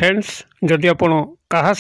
Friends जदि आपण कहा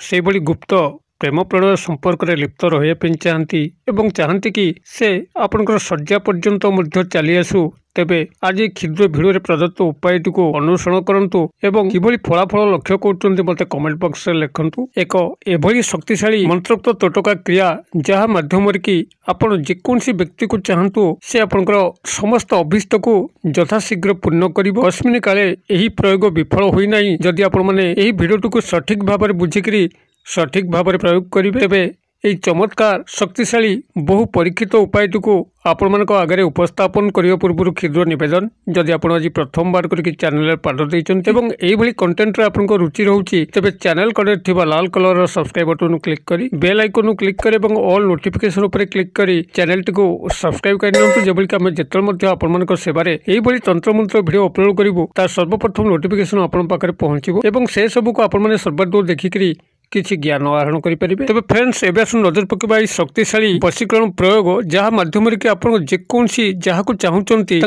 से गुप्त प्रेम प्रणय संपर्क में लिप्त रही चाहती कि से आपंकर शଯ୍या पर्यंत चली आसू तेबे आज क्षुद्र भिडियो प्रदत्त उपाय को अनुसरण करंतु एवं किभली फलाफल लक्ष्य करते मते कमेंट बॉक्स रे लिखंतु। एक एभली शक्तिशाली मंत्रोक्त तोटका क्रिया जहाँ माध्यम कि आपण जेकोसी व्यक्ति को चाहतु से आपंकर समस्त अभीष्ट को यथाशीघ्र पूर्ण करिवो। अस्मिन काले एही प्रयोग विफल होई नाही जदि आपण माने एही भिडियो को सठिक भाव में बुझिकरी सठिक भाव में प्रयोग करेंगे तेबे यह चमत्कार शक्तिशाली बहु परीक्षित उपाय को आपण मान आगे उपस्थापन करने पूर्व क्षुद्र निवेदन जदि आप आज प्रथम बार करके चैनल पाद देती कंटेंट आपको रुचि रोचे तेरे चैनल कड़े थिबा लाल कलर सब्सक्राइब बटन क्लिक करी बेल आइकन क्लिक कर ऑल नोटिफिकेशन पर क्लिक करी चैनल टी को सब्सक्राइब कर जेबल कि आम जिते आपण सेवारे यही तंत्र मंत्र वीडियो अपलोड करूँ तार सर्वप्रथम नोटिफिकेशन आपण पाखे पहुंचो से सबको आपण सर्वादूर देखिकी किसी ज्ञान आहरण करेंगे। तेज फ्रेंड्स एवं नजर पकड़ा शक्तिशाली वशीकरण प्रयोग जहाँ माध्यम कि आपको जेकोसी जहाँ चाहते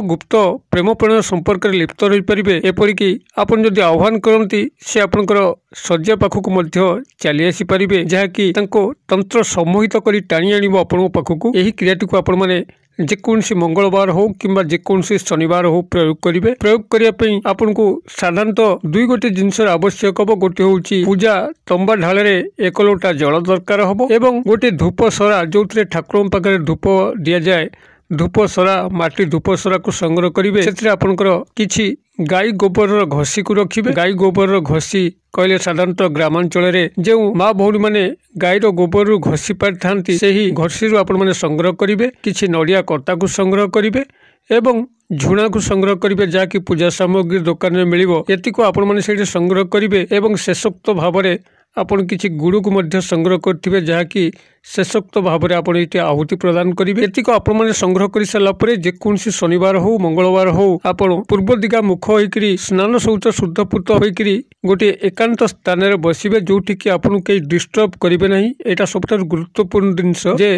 गुप्त प्रेम प्रणय संपर्क में लिप्त रही पारे एपरिक आपड़ जदि आह्वान करती से आपंकर शଯ୍ୟା पाखक चली आसीपारे जहाँकि तंत्र सम्मोहित कर टाणी आण आपण पाखक यही क्रियाटी को आपण मैंने जेकोसी मंगलवार हो कि जेकोसी शनिवार हो प्रयोग करेंगे। प्रयोग करने आपन को साधारणतः दुई गोटे जिनस आवश्यक हम गोटे हूँ पूजा तंबा ढाल एक लोटा जल दरकार हम एवं गोटे धूप सरा जो ठाकुर पाखे धूप दि जाए धूप सरा माटी धूप सरा को संग्रह करेंगे से आपंकर किछि गाई गोबर घसी को रखिए। गाई गोबर घसी कहले साधारणतः ग्रामांचल जो माँ भौणी मैंने गाईर गोबर घसी पारि था से ही घसी आपण मैंने संग्रह करेंगे। किछि नड़िया कता को संग्रह करेंगे एवं झुणा को संग्रह करेंगे जहाँकि पूजा सामग्री दुकान में मिलिबो एति को आपण मैंने से संग्रह करेंगे एवं शेषोक्त भाव में आपण किछि गुड़ को मध्य संग्रह करथिबे जहाँकि शेषोक्त भाव में आपण ये आहुति प्रदान करेंगे। एतिक आपण मैंने संग्रह कर सारा पर जेकोसी शनिवार हो मंगलवार हो आपण पूर्व दिगा मुख होकर स्नान शौच शुद्धपूत होकर गोटे एकांत स्थान में बसबे जोटि कि आपन कई डिस्टर्ब करेंगे ना। यहाँ सबुठ गुरुत्वपूर्ण जिनस जे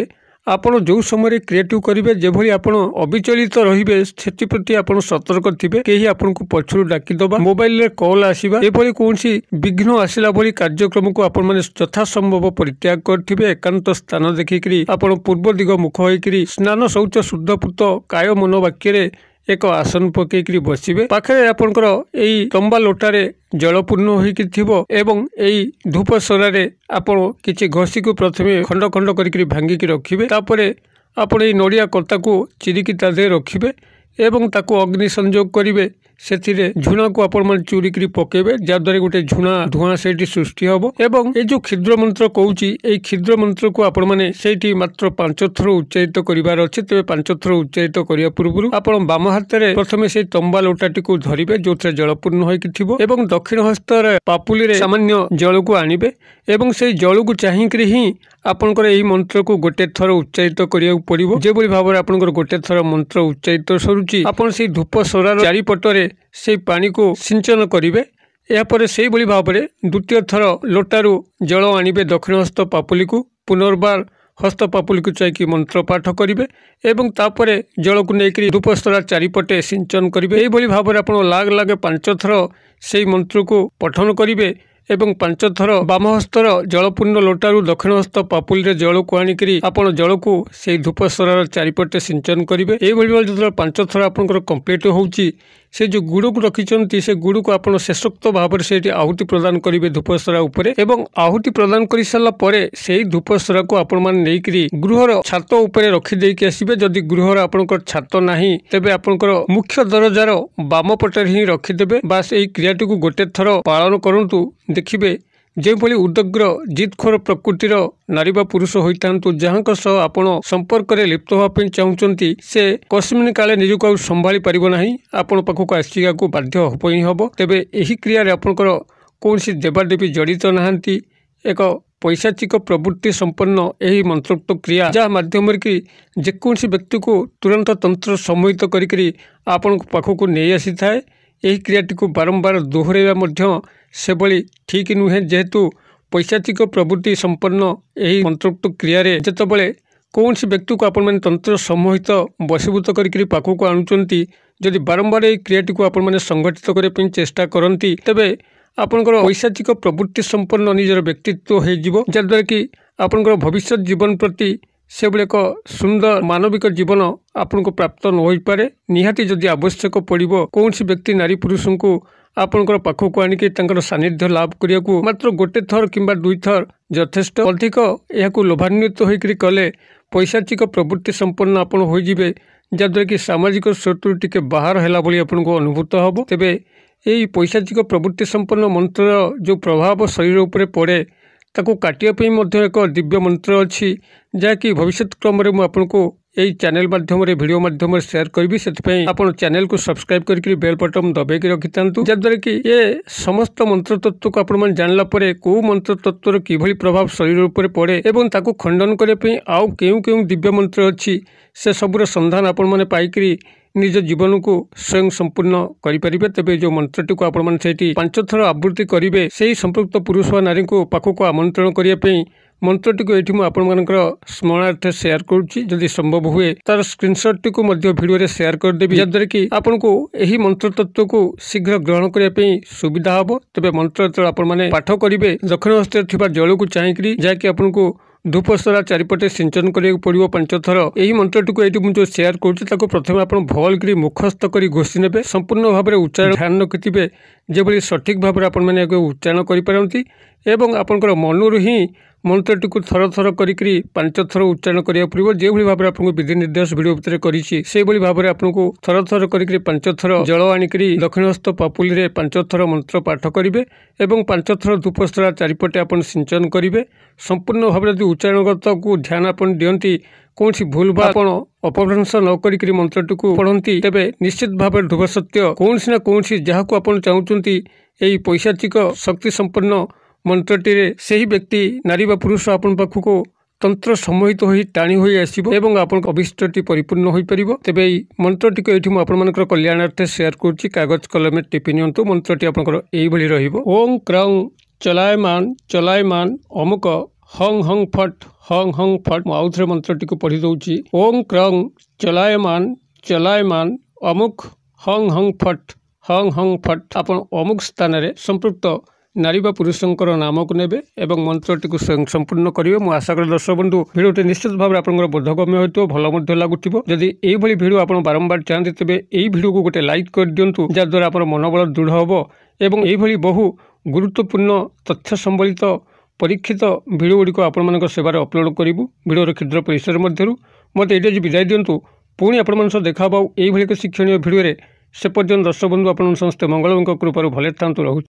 आपण जो समय क्रिएटिव करेंगे जेभली आपण अविचलित रहिबे सेति प्रति आपण सतर्क थिबे केही आपण को पछरु डाकिदबा मोबाइल रे कॉल आसीबा एपरि कोनसी विघ्न आसिला भली कार्यक्रम को आपण माने यथा संभव परित्याग करथिबे। एकांत स्थान देखिकरी आपण पूर्व दिग मुख होइकरी स्नान शौच शुद्धपूत काय मन वाक्य रे एक आसन पकईकरी बसबे पाखे आपंकर यही तंबा लोटारे जल पूर्ण हो एवं यही धूप सरारे आपण किछि घसी को प्रथमे खंड खंड करिकरी भांगिकी रखिबे तापरे आपण यही नड़िया कता को चिरिकी ता दे रखिबे एवं ताको अग्नि संयोग करिवे से झुणा को आपण मन चूरिकी पकेबे जहाँद्वारा गोटे झुणा धुआं से सृष्टि हम एवं ये जो क्षुद्र मंत्र कहूँ ये क्षुद्र मंत्र को आपण मैंने से मात्र 5 थर उच्चारित करार अच्छे तेज 5 थर उच्चारित करने पूर्व आपण बाम हाथ में प्रथम से तंबा लोटाटी को धरिबे जो जल पूर्ण होकर दक्षिण हस्त पापुली सामान्य जल को आणबे एवं से जल को चाहिए ही आपंकर यही मंत्र को गोटे थर उच्चारित करिया पड़िबो। जो भाव में आपंकर गोटे थर मंत्र उच्चारित सरुची आपण से धूप सरार चारिपटरे से पानी को सिंचन करेंगे। यापर से भाव में द्वितीय थर लोटारू जल आणबे दक्षिण हस्त पापुली को पुनर्बार हस्त पापुली को चाहिए मंत्र पाठ करेंगे एवं तापर जल को लेकर धूप सरा चारिपटे सिंचन करेंगे। यही भाव में आप लाग लागे 5 थर से मंत्र को पठन करेंगे एवं 5 थर बाम हस्तर जलपूर्ण लोटारू दक्षिण हस्त पापुली जल को आणिकी आपण जल को से धूप सरार चारिपटे सिंचन करेंगे। यही जो 5 थर आपंकर कंप्लीट होची से जो गुड़ को रखिंट से गुड़ को आप शेषोक्त भाव से आहुति प्रदान करेंगे धूप सरा उपरे एवं आहुति प्रदान कर सारा पर से धूप सरा को आपण मैंने गृहर छात उपरे रखिदेकी आसबे। जदि गृहर आपंकर छात नाही तेबे आपंकर मुख्य दरजार बाम पटे ही रखिदेबे। बास यही क्रियाटी को गोटे थर पालन करंतु देखिबे जो भली उदग्र जिदखोर प्रकृतिर नारी बा पुरुष होता जहाँ सह आपण संपर्क में लिप्त होगा चाहते से कस्मिन काले निजक संभाली पारिबो नाही आपण पाखक आसिका को बाध्य हो ही हम। तेबे यही क्रिया आपंकर कौन देवादेवी जड़ित नहांती एक पैशाचिक प्रवृत्ति संपन्न यही मंत्रोक्त क्रिया जहाँ माध्यम कि जेकोसी व्यक्ति को तुरंत तंत्र सम्मोहित करी आपण पाखक नहीं आसी थाए। यही क्रियाटी को बारंबार दोहराइबा से भली ठीक नुहे जेहेतु पैशाचिक प्रवृत्ति संपन्न यही मंत्रोक्त क्रिया जितेबाला कौन व्यक्ति को आपण तंत्र सम्मोहित बशीभूत करके पाखक आणुचंती जदि बारंबार यही क्रियाटी को आपण संगठित करने चेष्टा करती तेबे ଆପଣଙ୍କର ପୈଶାଚିକ ପ୍ରବୃତ୍ତି ସମ୍ପନ୍ନ ନିଜର ବ୍ୟକ୍ତିତ୍ୱ ହୋଇଯିବ, ଯାଦ୍ୱାରା କି ଆପଣଙ୍କର ଭବିଷ୍ୟତ ଜୀବନ ପ୍ରତି ସେଭଳି ଏକ ସୁନ୍ଦର ମାନବିକ ଜୀବନ ଆପଣଙ୍କୁ ପ୍ରାପ୍ତ ନ ହୋଇପାରେ। ନିହାତି ଯଦି ଆବଶ୍ୟକ ପଡ଼ିବ କୌଣସି ବ୍ୟକ୍ତି ନାରୀ ପୁରୁଷଙ୍କୁ ଆପଣଙ୍କର ପାଖକୁ ଆଣିକି ତାଙ୍କର ସାନ୍ନିଧ୍ୟ ଲାଭ କରିବାକୁ ମାତ୍ର ଗୋଟେ ଥର କିମ୍ବା 2 ଥର ଯଥେଷ୍ଟ। ଅଧିକ ଏହାକୁ ଲୋଭାନ୍ୱିତ ହୋଇକରି କଲେ ପୈଶାଚିକ ପ୍ରବୃତ୍ତି ସମ୍ପନ୍ନ ଆପଣ ହୋଇଯିବେ, ଯାଦ୍ୱାରା କି ସାମାଜିକ ସ୍ରୋତରୁ ଟିକେ ବାହାର ହେଲା ଭଳି ଆପଣଙ୍କୁ ଅନୁଭୂତ ହେବ। ତେବେ ଏହି ପୈଶାଚିକ ପ୍ରବୃତ୍ତି ସମ୍ପନ୍ନ ମନ୍ତ୍ରର ଯେଉଁ ପ୍ରଭାବ ଶରୀର ଉପରେ ପଡ଼େ ତାକୁ କାଟିବା ପାଇଁ ମଧ୍ୟ ଏକ ଦିବ୍ୟ ମନ୍ତ୍ର ଅଛି, ଯାହାକି ଭବିଷ୍ୟତ କ୍ରମରେ ମୁଁ ଆପଣଙ୍କୁ এই ଚ୍ୟାନେଲ ମାଧ୍ୟମରେ ଭିଡ଼ିଓ ମାଧ୍ୟମରେ ସେୟାର କରିବି। ସେଥିପାଇଁ ଆପଣ ଚ୍ୟାନେଲକୁ ସବସ୍କ୍ରାଇବ କରିକି ବେଲ୍ ବଟନ୍ ଦବାଇକି ରଖିଥାନ୍ତୁ, ଯାଦ୍ୱାରା କି ଏ ସମସ୍ତ ମନ୍ତ୍ର ତତ୍ତ୍ୱକୁ ଆପଣମାନେ ଜାଣିଲା ପରେ କେଉଁ ମନ୍ତ୍ର ତତ୍ତ୍ୱର କିଭଳି ପ୍ରଭାବ ଶରୀର ଉପରେ ପଡ଼େ ଏବଂ ତାକୁ ଖଣ୍ଡନ କରିବା ପାଇଁ ଆଉ କେଉଁ କେଉଁ ଦିବ୍ୟ ମନ୍ତ୍ର ଅଛି ସେ ସବୁର ସନ୍ଧାନ ଆପଣମାନେ ପାଇକରି ନିଜ ଜୀବନକୁ ସ୍ୱୟଂ ସମ୍ପୂର୍ଣ୍ଣ କରିପାରିବେ। ତେବେ ଯେଉଁ ମନ୍ତ୍ରଟିକୁ ଆପଣମାନେ ସେଇଠି 5 ଥର ଆବୃତ୍ତି କରିବେ, ସେହି ସମ୍ପୃକ୍ତ ପୁରୁଷ ବା ନାରୀଙ୍କୁ ପାଖକୁ ଆମନ୍ତ୍ରଣ କରିବା ପାଇଁ ମନ୍ତ୍ରଟିକୁ ଏଇଠି ମୁଁ ଆପଣମାନଙ୍କର ସ୍ମରଣାର୍ଥେ ସେୟାର କରୁଛି। ଯଦି ସମ୍ଭବ ହୁଏ ତାର ସ୍କ୍ରିନଶଟଟିକୁ ମଧ୍ୟ ଭିଡ଼ିଓରେ ସେୟାର କରିଦେବି, ଯାଦ୍ୱାରା କି ଆପଣଙ୍କୁ ଏହି ମନ୍ତ୍ର ତତ୍ତ୍ୱକୁ ଶୀଘ୍ର ଗ୍ରହଣ କରିବା ପାଇଁ ସୁବିଧା ହେବ। ତେବେ ମନ୍ତ୍ର ଯେତେବେଳେ ଆପଣମାନେ ପାଠ କରିବେ, ଦକ୍ଷିଣ ହସ୍ତରେ ଥିବା ଜଳକୁ ଚାହିଁକରି, ଯାହାକି ଆପଣଙ୍କୁ ଧୂପସରା ଚାରିପଟେ ସିଞ୍ଚନ କରିବାକୁ ପଡ଼ିବ 5 ଥର। ଏହି ମନ୍ତ୍ରଟିକୁ ଏଇଠି ମୁଁ ଯେଉଁ ସେୟାର କରୁଛି ତାକୁ ପ୍ରଥମେ ଆପଣ ଭଲକରି ମୁଖସ୍ଥ କରି ଘୋଷି ନେବେ। ସମ୍ପୂର୍ଣ୍ଣ ଭାବରେ ଉଚ୍ଚାରଣ ଧ୍ୟାନ ରଖିଥିବେ ଯେଭଳି ସଠିକ୍ ଭାବରେ ଆପଣମାନେ ଏହାକୁ ଉଚ୍ଚାରଣ କରିପାରନ୍ତି ଏବଂ ଆପଣଙ୍କର ମନରୁ ହିଁ ମନ୍ତ୍ରଟିକୁ ଥର ଥର କରିକି 5 ଥର ଉଚ୍ଚାରଣ କରିବାକୁ ପଡ଼ିବ। ଯେଭଳି ଭାବରେ ଆପଣଙ୍କୁ ବିଧି ନିର୍ଦ୍ଦେଶ ଭିଡ଼ିଓ ଭିତରେ କରିଛି ସେଇଭଳି ଭାବରେ ଆପଣଙ୍କୁ ଥର ଥର କରିକି 5 ଥର ଜଳ ଆଣିକରି ଦକ୍ଷିଣ ହସ୍ତ ପାପୁଲିରେ 5 ଥର ମନ୍ତ୍ର ପାଠ କରିବେ ଏବଂ 5 ଥର ଧୂପସରା ଚାରିପଟେ ଆପଣ ସିଞ୍ଚନ କରିବେ। ସମ୍ପୂର୍ଣ୍ଣ ଭାବରେ ଯଦି ଉଚ୍ଚାରଣଗତକୁ ଧ୍ୟାନ ଆପଣ ଦିଅନ୍ତି, କୌଣସି ଭୁଲ ବା ଆପଣ ଅପଭ୍ରଂଶ ନ କରିକି ମନ୍ତ୍ରଟିକୁ ପଢ଼ନ୍ତି, ତେବେ ନିଶ୍ଚିତ ଭାବରେ ଧ୍ରୁବ ସତ୍ୟ କୌଣସି ନା କୌଣସି ଯାହାକୁ ଆପଣ ଚାହୁଁଛନ୍ତି ଏହି ପୈଶାଚିକ ଶକ୍ତି ସମ୍ପନ୍ନ ମନ୍ତ୍ରଟିରେ ସେହି ବ୍ୟକ୍ତି ନାରୀ ବା ପୁରୁଷ ଆପଣଙ୍କ ପାଖକୁ ତନ୍ତ୍ର ସମ୍ମୋହିତ ହୋଇ ଟାଣି ହୋଇ ଆସିବ ଏବଂ ଆପଣଙ୍କ ଅଭିଷ୍ଟଟି ପରିପୂର୍ଣ୍ଣ ହୋଇପାରିବ। ତେବେ ଏହି ମନ୍ତ୍ରଟିକୁ ଏଇଠି ମୁଁ ଆପଣମାନଙ୍କର କଲ୍ୟାଣାର୍ଥେ ସେୟାର କରୁଛି। କାଗଜ କଲମରେ ଟିପି ନିଅନ୍ତୁ। ମନ୍ତ୍ରଟି ଆପଣଙ୍କର ଏଇଭଳି ରହିବ। ଓଂ କ୍ରଂ ଚଲାୟମାନ ଅମୁକ ହଂ ହଂ ଫଟ୍। ମୁଁ ଆଉଥରେ ମନ୍ତ୍ରଟିକୁ ପଢ଼ି ଦେଉଛି। ଓଂ କ୍ରଂ ଚଲାୟମାନ ଅମୁକ ହଂ ହଂ ଫଟ୍। ଆପଣ ଅମୁକ ସ୍ଥାନରେ ସମ୍ପୃକ୍ତ ନାରୀ ବା ପୁରୁଷଙ୍କର ନାମକୁ ନେବେ ଏବଂ ମନ୍ତ୍ରଟିକୁ ସ୍ୱୟଂ ସମ୍ପୂର୍ଣ୍ଣ କରିବେ। ମୁଁ ଆଶା କରେ ଦର୍ଶକ ବନ୍ଧୁ ଭିଡ଼ିଓଟି ନିଶ୍ଚିତ ଭାବରେ ଆପଣଙ୍କର ବୋଧଗମ୍ୟ ହୋଇଥିବ, ଭଲ ମଧ୍ୟ ଲାଗୁଥିବ। ଯଦି ଏଇଭଳି ଭିଡ଼ିଓ ଆପଣ ବାରମ୍ବାର ଚାହାନ୍ତି ତେବେ ଏହି ଭିଡ଼ିଓକୁ ଗୋଟେ ଲାଇକ୍ କରିଦିଅନ୍ତୁ, ଯାହାଦ୍ୱାରା ଆମର ମନୋବଳ ଦୃଢ଼ ହେବ ଏବଂ ଏଇଭଳି ବହୁ ଗୁରୁତ୍ୱପୂର୍ଣ୍ଣ ତଥ୍ୟ ସମ୍ବଳିତ ପରୀକ୍ଷିତ ଭିଡ଼ିଓ ଗୁଡ଼ିକ ଆପଣମାନଙ୍କ ସେବାରେ ଅପଲୋଡ଼ କରିବୁ ଭିଡ଼ିଓର କ୍ଷୁଦ୍ର ପରିସର ମଧ୍ୟରୁ। ମୋତେ ଏଇଠି ଆଜି ବିଦାୟ ଦିଅନ୍ତୁ। ପୁଣି ଆପଣମାନଙ୍କ ସହ ଦେଖା ହେବ ଏଇଭଳି ଏକ ଶିକ୍ଷଣୀୟ ଭିଡ଼ିଓରେ। ସେ ପର୍ଯ୍ୟନ୍ତ ଦର୍ଶକ ବନ୍ଧୁ ଆପଣଙ୍କ ସମସ୍ତେ ମଙ୍ଗଳଙ୍କ କୃପାରୁ ଭଲରେ ଥାନ୍ତୁ। ରହୁଛି।